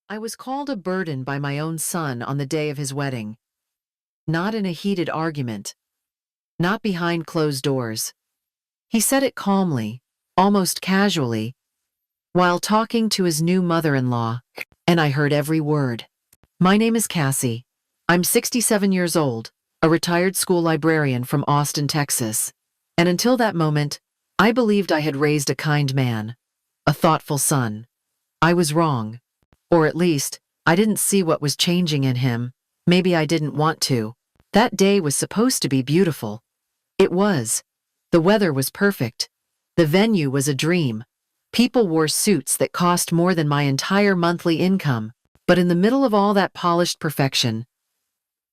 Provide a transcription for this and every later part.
I was called a burden by my own son on the day of his wedding. Not in a heated argument, not behind closed doors. He said it calmly, almost casually, while talking to his new mother-in-law, and I heard every word. My name is Cassie. I'm 67 years old, a retired school librarian from Austin, Texas. And until that moment, I believed I had raised a kind man, a thoughtful son. I was wrong. Or at least, I didn't see what was changing in him. Maybe I didn't want to. That day was supposed to be beautiful. It was. The weather was perfect. The venue was a dream. People wore suits that cost more than my entire monthly income. But in the middle of all that polished perfection,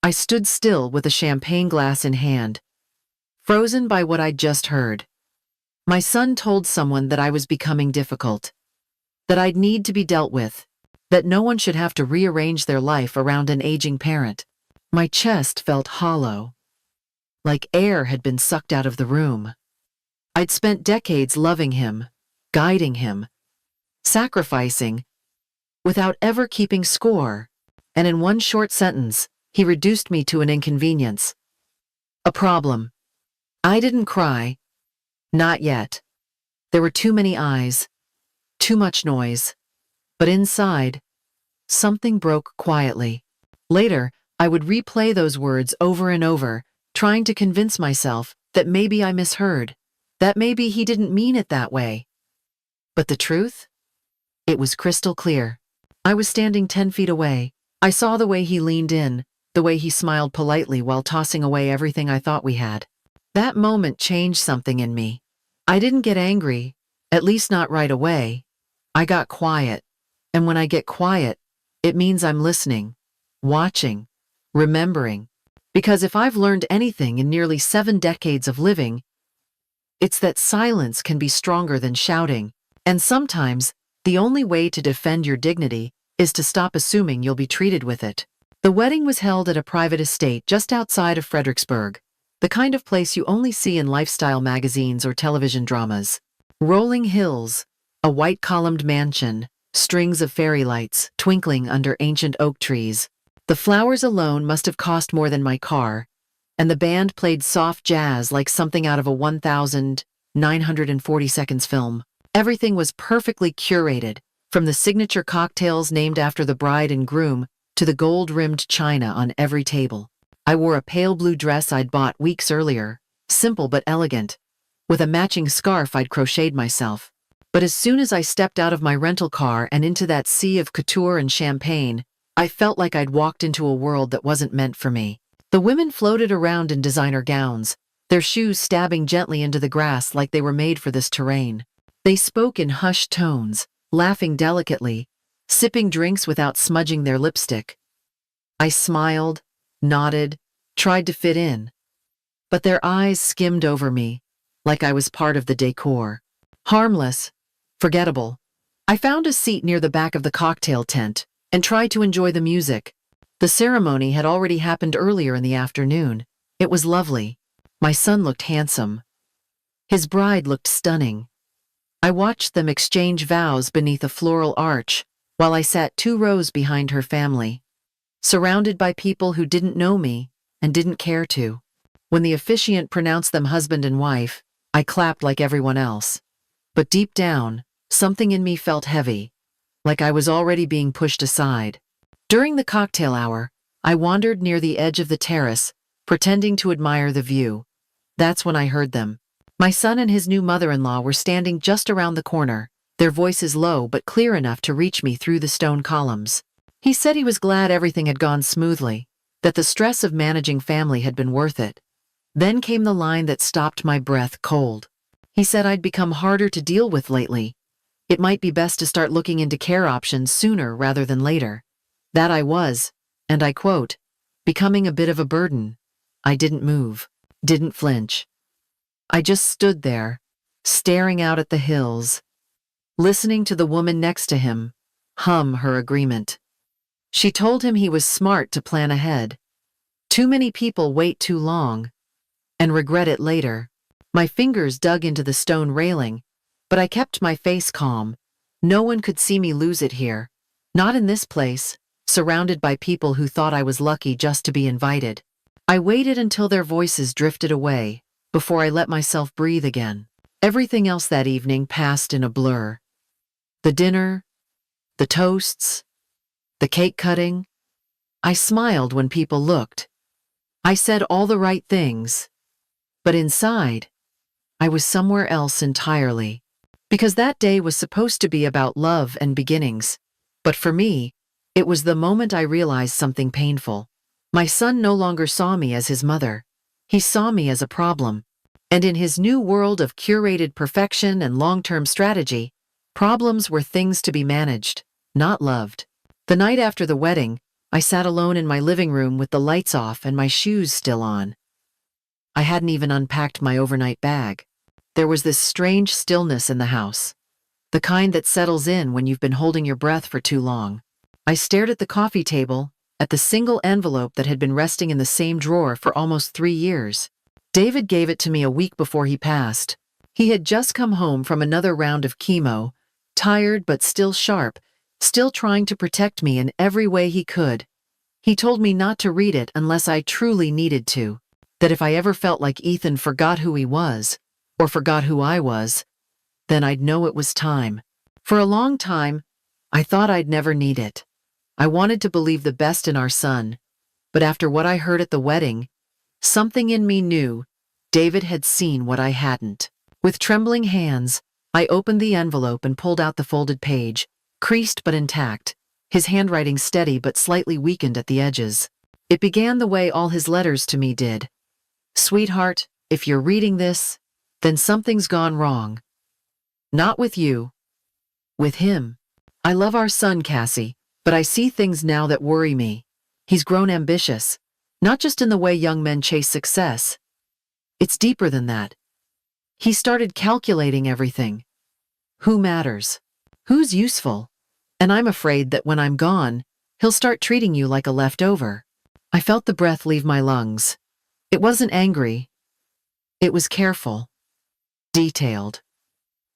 I stood still with a champagne glass in hand, frozen by what I'd just heard. My son told someone that I was becoming difficult, that I'd need to be dealt with, that no one should have to rearrange their life around an aging parent. My chest felt hollow, like air had been sucked out of the room. I'd spent decades loving him, guiding him, sacrificing, without ever keeping score, and in one short sentence, he reduced me to an inconvenience. A problem. I didn't cry. Not yet. There were too many eyes, too much noise. But inside, something broke quietly. Later, I would replay those words over and over, trying to convince myself that maybe I misheard, that maybe he didn't mean it that way. But the truth? It was crystal clear. I was standing 10 feet away. I saw the way he leaned in, the way he smiled politely while tossing away everything I thought we had. That moment changed something in me. I didn't get angry, at least not right away. I got quiet. And when I get quiet, it means I'm listening, watching, remembering. Because if I've learned anything in nearly 7 decades of living, it's that silence can be stronger than shouting. And sometimes, the only way to defend your dignity is to stop assuming you'll be treated with it. The wedding was held at a private estate just outside of Fredericksburg, the kind of place you only see in lifestyle magazines or television dramas. Rolling hills, a white-columned mansion, strings of fairy lights twinkling under ancient oak trees. The flowers alone must have cost more than my car, and the band played soft jazz like something out of a 1,940 seconds film. Everything was perfectly curated, from the signature cocktails named after the bride and groom to the gold-rimmed china on every table. I wore a pale blue dress I'd bought weeks earlier, simple but elegant, with a matching scarf I'd crocheted myself. But as soon as I stepped out of my rental car and into that sea of couture and champagne, I felt like I'd walked into a world that wasn't meant for me. The women floated around in designer gowns, their shoes stabbing gently into the grass like they were made for this terrain. They spoke in hushed tones, laughing delicately, sipping drinks without smudging their lipstick. I smiled, nodded, tried to fit in. But their eyes skimmed over me, like I was part of the decor. Harmless, forgettable. I found a seat near the back of the cocktail tent and tried to enjoy the music. The ceremony had already happened earlier in the afternoon. It was lovely. My son looked handsome. His bride looked stunning. I watched them exchange vows beneath a floral arch while I sat 2 rows behind her family, surrounded by people who didn't know me and didn't care to. When the officiant pronounced them husband and wife, I clapped like everyone else. But deep down, something in me felt heavy, like I was already being pushed aside. During the cocktail hour, I wandered near the edge of the terrace, pretending to admire the view. That's when I heard them. My son and his new mother-in-law were standing just around the corner, their voices low but clear enough to reach me through the stone columns. He said he was glad everything had gone smoothly, that the stress of managing family had been worth it. Then came the line that stopped my breath cold. He said I'd become harder to deal with lately. It might be best to start looking into care options sooner rather than later. That I was, and I quote, becoming a bit of a burden. I didn't move, didn't flinch. I just stood there, staring out at the hills, listening to the woman next to him hum her agreement. She told him he was smart to plan ahead. Too many people wait too long and regret it later. My fingers dug into the stone railing, but I kept my face calm. No one could see me lose it here. Not in this place, surrounded by people who thought I was lucky just to be invited. I waited until their voices drifted away, before I let myself breathe again. Everything else that evening passed in a blur. The dinner, the toasts, the cake cutting. I smiled when people looked. I said all the right things. But inside, I was somewhere else entirely. Because that day was supposed to be about love and beginnings. But for me, it was the moment I realized something painful. My son no longer saw me as his mother. He saw me as a problem. And in his new world of curated perfection and long-term strategy, problems were things to be managed, not loved. The night after the wedding, I sat alone in my living room with the lights off and my shoes still on. I hadn't even unpacked my overnight bag. There was this strange stillness in the house, the kind that settles in when you've been holding your breath for too long. I stared at the coffee table, at the single envelope that had been resting in the same drawer for almost 3 years. David gave it to me a week before he passed. He had just come home from another round of chemo, tired but still sharp, still trying to protect me in every way he could. He told me not to read it unless I truly needed to, that if I ever felt like Ethan forgot who he was, or forgot who I was, then I'd know it was time. For a long time, I thought I'd never need it. I wanted to believe the best in our son, but after what I heard at the wedding, something in me knew David had seen what I hadn't. With trembling hands, I opened the envelope and pulled out the folded page, creased but intact, his handwriting steady but slightly weakened at the edges. It began the way all his letters to me did. "Sweetheart, if you're reading this, then something's gone wrong. Not with you. With him. I love our son, Cassie, but I see things now that worry me. He's grown ambitious, not just in the way young men chase success. It's deeper than that. He started calculating everything. Who matters? Who's useful? And I'm afraid that when I'm gone, he'll start treating you like a leftover." I felt the breath leave my lungs. It wasn't angry. It was careful. Detailed.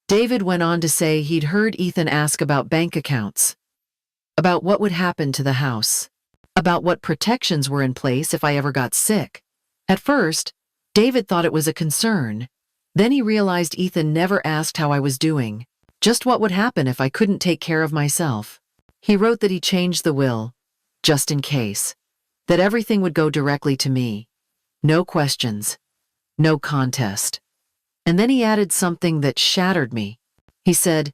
David went on to say he'd heard Ethan ask about bank accounts, about what would happen to the house, about what protections were in place if I ever got sick. At first, David thought it was a concern. Then he realized Ethan never asked how I was doing, just what would happen if I couldn't take care of myself. He wrote that he changed the will, just in case, that everything would go directly to me. No questions, no contest. And then he added something that shattered me. He said,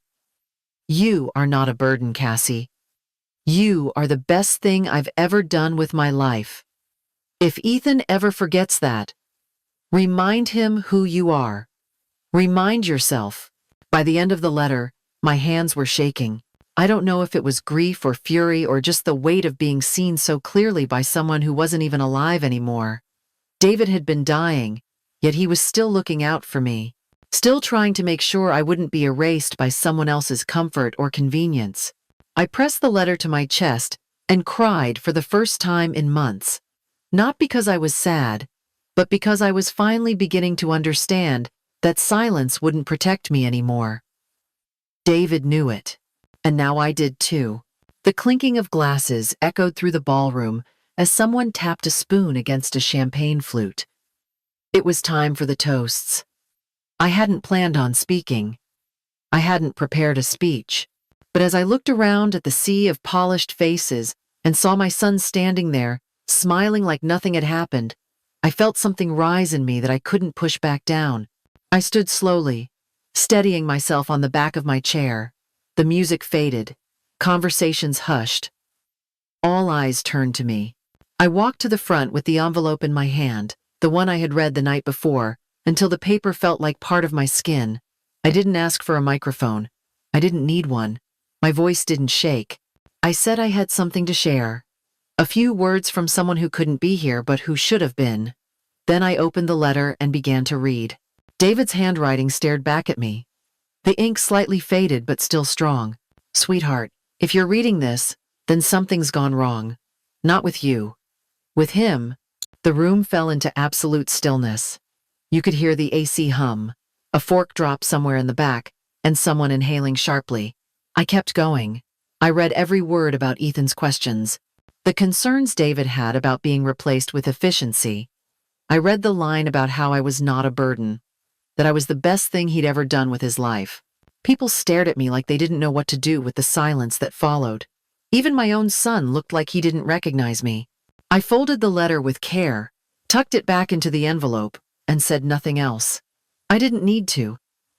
"You are not a burden, Cassie. You are the best thing I've ever done with my life. If Ethan ever forgets that, remind him who you are. Remind yourself." By the end of the letter, my hands were shaking. I don't know if it was grief or fury or just the weight of being seen so clearly by someone who wasn't even alive anymore. David had been dying, yet he was still looking out for me, still trying to make sure I wouldn't be erased by someone else's comfort or convenience. I pressed the letter to my chest and cried for the first time in months, not because I was sad, but because I was finally beginning to understand that silence wouldn't protect me anymore. David knew it, and now I did too. The clinking of glasses echoed through the ballroom as someone tapped a spoon against a champagne flute. It was time for the toasts. I hadn't planned on speaking. I hadn't prepared a speech. But as I looked around at the sea of polished faces and saw my son standing there, smiling like nothing had happened, I felt something rise in me that I couldn't push back down. I stood slowly, steadying myself on the back of my chair. The music faded. Conversations hushed. All eyes turned to me. I walked to the front with the envelope in my hand, the one I had read the night before, until the paper felt like part of my skin. I didn't ask for a microphone. I didn't need one. My voice didn't shake. I said I had something to share. A few words from someone who couldn't be here but who should have been. Then I opened the letter and began to read. David's handwriting stared back at me. The ink slightly faded but still strong. "Sweetheart, if you're reading this, then something's gone wrong. Not with you. With him." The room fell into absolute stillness. You could hear the AC hum, a fork drop somewhere in the back, and someone inhaling sharply. I kept going. I read every word about Ethan's questions. The concerns David had about being replaced with efficiency. I read the line about how I was not a burden, that I was the best thing he'd ever done with his life. People stared at me like they didn't know what to do with the silence that followed. Even my own son looked like he didn't recognize me. I folded the letter with care, tucked it back into the envelope, and said nothing else. I didn't need to.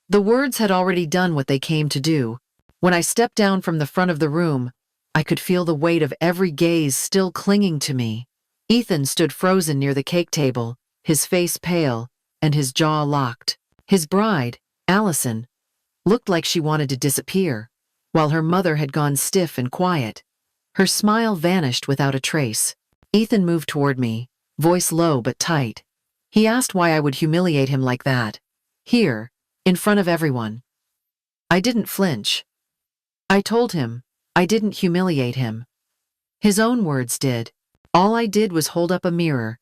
The words had already done what they came to do. When I stepped down from the front of the room, I could feel the weight of every gaze still clinging to me. Ethan stood frozen near the cake table, his face pale, and his jaw locked. His bride, Allison, looked like she wanted to disappear, while her mother had gone stiff and quiet. Her smile vanished without a trace. Ethan moved toward me, voice low but tight. He asked why I would humiliate him like that. Here, in front of everyone. I didn't flinch. I told him I didn't humiliate him. His own words did. All I did was hold up a mirror,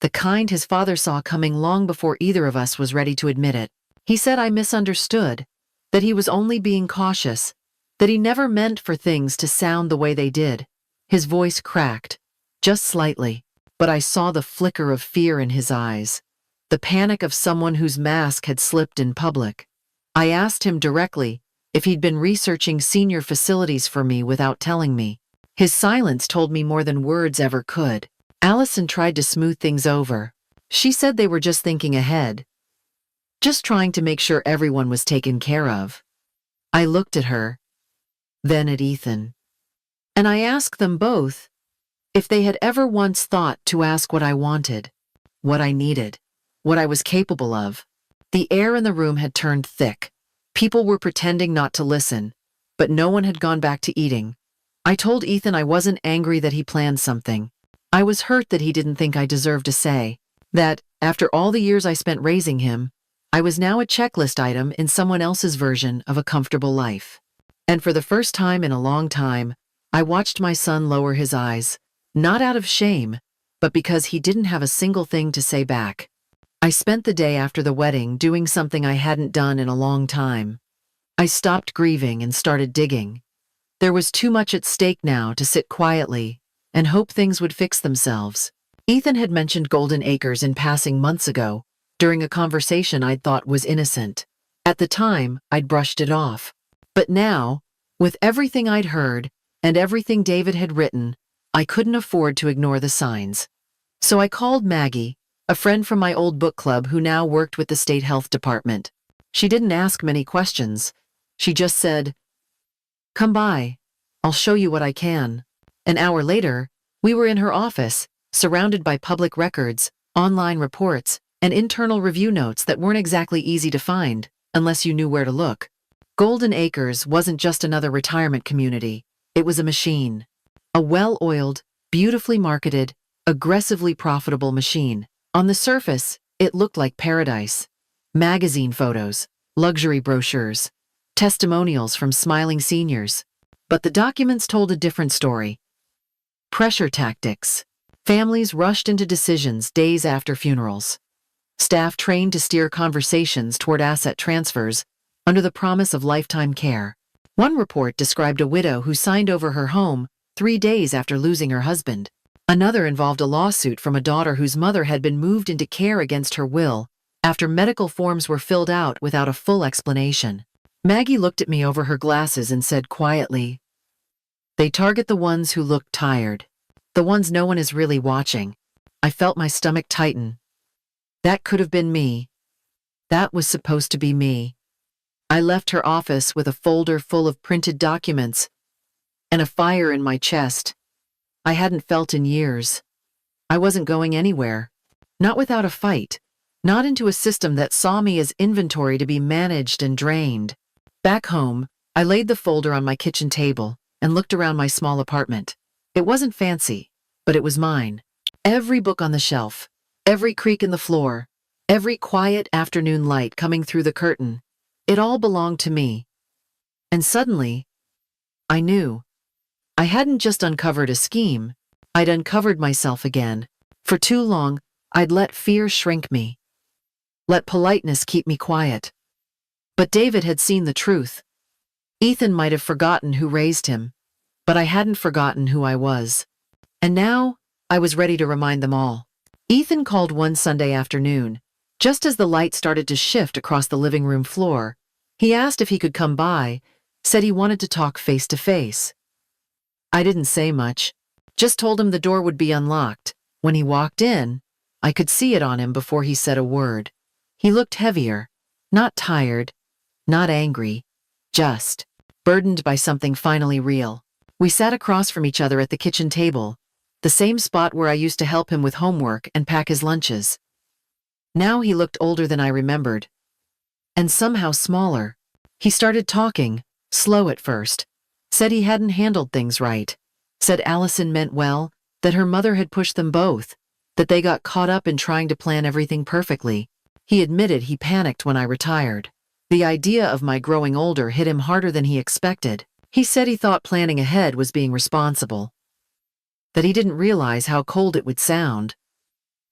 the kind his father saw coming long before either of us was ready to admit it. He said I misunderstood, that he was only being cautious, that he never meant for things to sound the way they did. His voice cracked, just slightly, but I saw the flicker of fear in his eyes, the panic of someone whose mask had slipped in public. I asked him directly if he'd been researching senior facilities for me without telling me. His silence told me more than words ever could. Allison tried to smooth things over. She said they were just thinking ahead, just trying to make sure everyone was taken care of. I looked at her, then at Ethan, and I asked them both if they had ever once thought to ask what I wanted, what I needed, what I was capable of. The air in the room had turned thick. People were pretending not to listen, but no one had gone back to eating. I told Ethan I wasn't angry that he planned something. I was hurt that he didn't think I deserved to say that, after all the years I spent raising him, I was now a checklist item in someone else's version of a comfortable life. And for the first time in a long time, I watched my son lower his eyes, not out of shame, but because he didn't have a single thing to say back. I spent the day after the wedding doing something I hadn't done in a long time. I stopped grieving and started digging. There was too much at stake now to sit quietly and hope things would fix themselves. Ethan had mentioned Golden Acres in passing months ago, during a conversation I'd thought was innocent. At the time, I'd brushed it off. But now, with everything I'd heard and everything David had written, I couldn't afford to ignore the signs. So I called Maggie, a friend from my old book club who now worked with the state health department. She didn't ask many questions. She just said, "Come by. I'll show you what I can." An hour later, we were in her office, surrounded by public records, online reports, and internal review notes that weren't exactly easy to find, unless you knew where to look. Golden Acres wasn't just another retirement community. It was a machine. A well-oiled, beautifully marketed, aggressively profitable machine. On the surface, it looked like paradise. Magazine photos, luxury brochures, testimonials from smiling seniors. But the documents told a different story. Pressure tactics. Families rushed into decisions days after funerals. Staff trained to steer conversations toward asset transfers under the promise of lifetime care. One report described a widow who signed over her home 3 days after losing her husband. Another involved a lawsuit from a daughter whose mother had been moved into care against her will after medical forms were filled out without a full explanation. Maggie looked at me over her glasses and said quietly, "They target the ones who look tired, the ones no one is really watching." I felt my stomach tighten. That could have been me. That was supposed to be me. I left her office with a folder full of printed documents and a fire in my chest I hadn't felt in years. I wasn't going anywhere. Not without a fight. Not into a system that saw me as inventory to be managed and drained. Back home, I laid the folder on my kitchen table and looked around my small apartment. It wasn't fancy, but it was mine. Every book on the shelf, every creak in the floor, every quiet afternoon light coming through the curtain, it all belonged to me. And suddenly, I knew. I hadn't just uncovered a scheme, I'd uncovered myself again. For too long, I'd let fear shrink me. Let politeness keep me quiet. But David had seen the truth. Ethan might have forgotten who raised him, but I hadn't forgotten who I was. And now, I was ready to remind them all. Ethan called one Sunday afternoon, just as the light started to shift across the living room floor. He asked if he could come by, said he wanted to talk face to face. I didn't say much, just told him the door would be unlocked. When he walked in, I could see it on him before he said a word. He looked heavier, not tired, not angry, just burdened by something finally real. We sat across from each other at the kitchen table, the same spot where I used to help him with homework and pack his lunches. Now he looked older than I remembered, and somehow smaller. He started talking, slow at first, said he hadn't handled things right, said Allison meant well, that her mother had pushed them both, that they got caught up in trying to plan everything perfectly. He admitted he panicked when I retired. The idea of my growing older hit him harder than he expected. He said he thought planning ahead was being responsible, that he didn't realize how cold it would sound,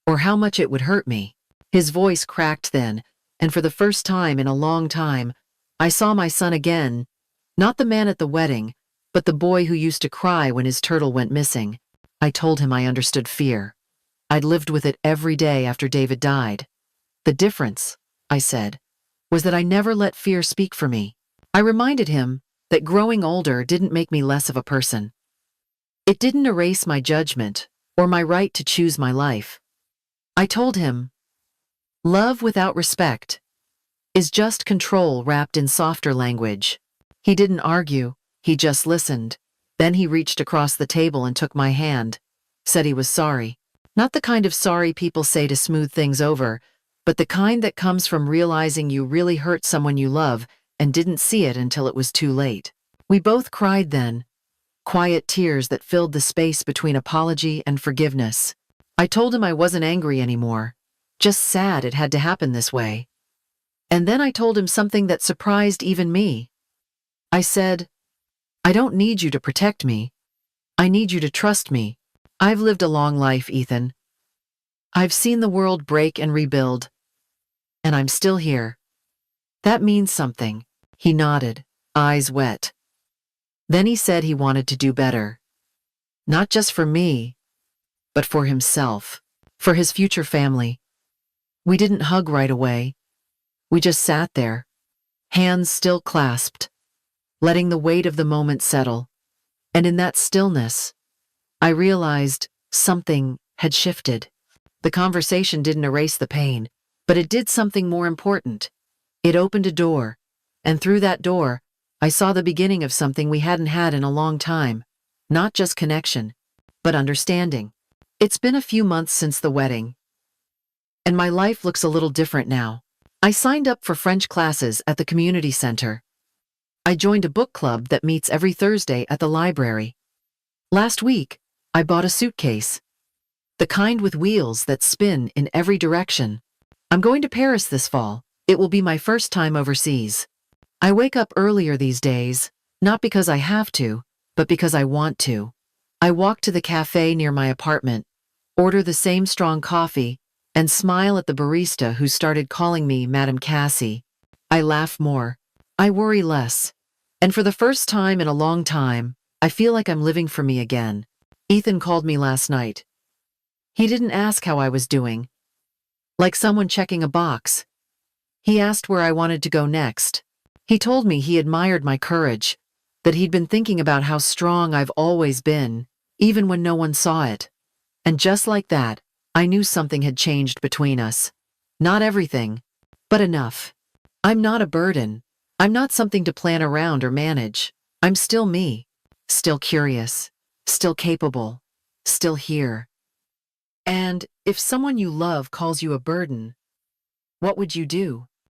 or how much it would hurt me. His voice cracked then, and for the first time in a long time, I saw my son again, not the man at the wedding, but the boy who used to cry when his turtle went missing. I told him I understood fear. I'd lived with it every day after David died. The difference, I said, was that I never let fear speak for me. I reminded him that growing older didn't make me less of a person. It didn't erase my judgment or my right to choose my life. I told him, love without respect is just control wrapped in softer language. He didn't argue, he just listened. Then he reached across the table and took my hand, said he was sorry. Not the kind of sorry people say to smooth things over, but the kind that comes from realizing you really hurt someone you love and didn't see it until it was too late. We both cried then, quiet tears that filled the space between apology and forgiveness. I told him I wasn't angry anymore, just sad it had to happen this way. And then I told him something that surprised even me. I said, I don't need you to protect me. I need you to trust me. I've lived a long life, Ethan. I've seen the world break and rebuild, and I'm still here. That means something. He nodded, eyes wet. Then he said he wanted to do better. Not just for me, but for himself, for his future family. We didn't hug right away. We just sat there, hands still clasped, letting the weight of the moment settle. And in that stillness, I realized something had shifted. The conversation didn't erase the pain, but it did something more important. It opened a door, and through that door, I saw the beginning of something we hadn't had in a long time. Not just connection, but understanding. It's been a few months since the wedding, and my life looks a little different now. I signed up for French classes at the community center. I joined a book club that meets every Thursday at the library. Last week, I bought a suitcase, the kind with wheels that spin in every direction. I'm going to Paris this fall. It will be my first time overseas. I wake up earlier these days, not because I have to, but because I want to. I walk to the cafe near my apartment, order the same strong coffee, and smile at the barista who started calling me Madam Cassie. I laugh more. I worry less. And for the first time in a long time, I feel like I'm living for me again. Ethan called me last night. He didn't ask how I was doing, like someone checking a box. He asked where I wanted to go next. He told me he admired my courage, that he'd been thinking about how strong I've always been, even when no one saw it. And just like that, I knew something had changed between us. Not everything, but enough. I'm not a burden. I'm not something to plan around or manage. I'm still me, still curious, still capable, still here. And if someone you love calls you a burden, what would you do?